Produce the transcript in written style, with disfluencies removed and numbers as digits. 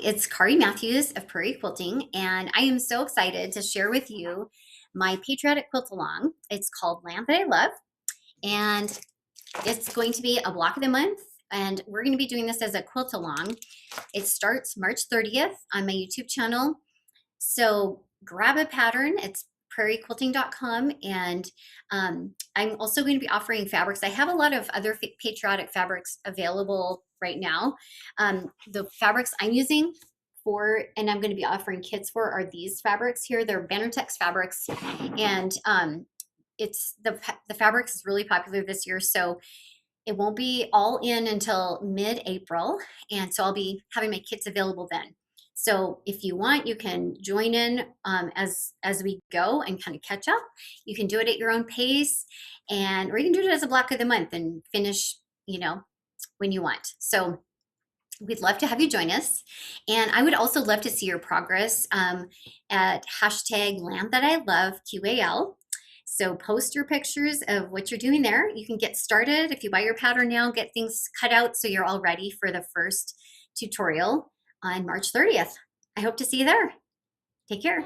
it's Kari Mathews of Prairie Quilting, and I am so excited to share with you my patriotic quilt along. It's called Land That I Love, and it's going to be a block of the month, and we're going to be doing this as a quilt along. It starts March 30th on my YouTube channel, so grab a pattern. It's prairiequilting.com, and I'm also going to be offering fabrics. I have a lot of other patriotic fabrics available right now. The fabrics I'm using for, and I'm going to be offering kits for, are these fabrics here. They're Bannertex fabrics, and it's the fabrics is really popular this year, so it won't be all in until mid-April, and so I'll be having my kits available then. So if you want, you can join in as we go and kind of catch up. You can do it at your own pace, or you can do it as a block of the month and finish, when you want. So we'd love to have you join us. And I would also love to see your progress at hashtag Land That I Love QAL. So post your pictures of what you're doing there. You can get started if you buy your pattern now, get things cut out so you're all ready for the first tutorial on March 30th. I hope to see you there. Take care.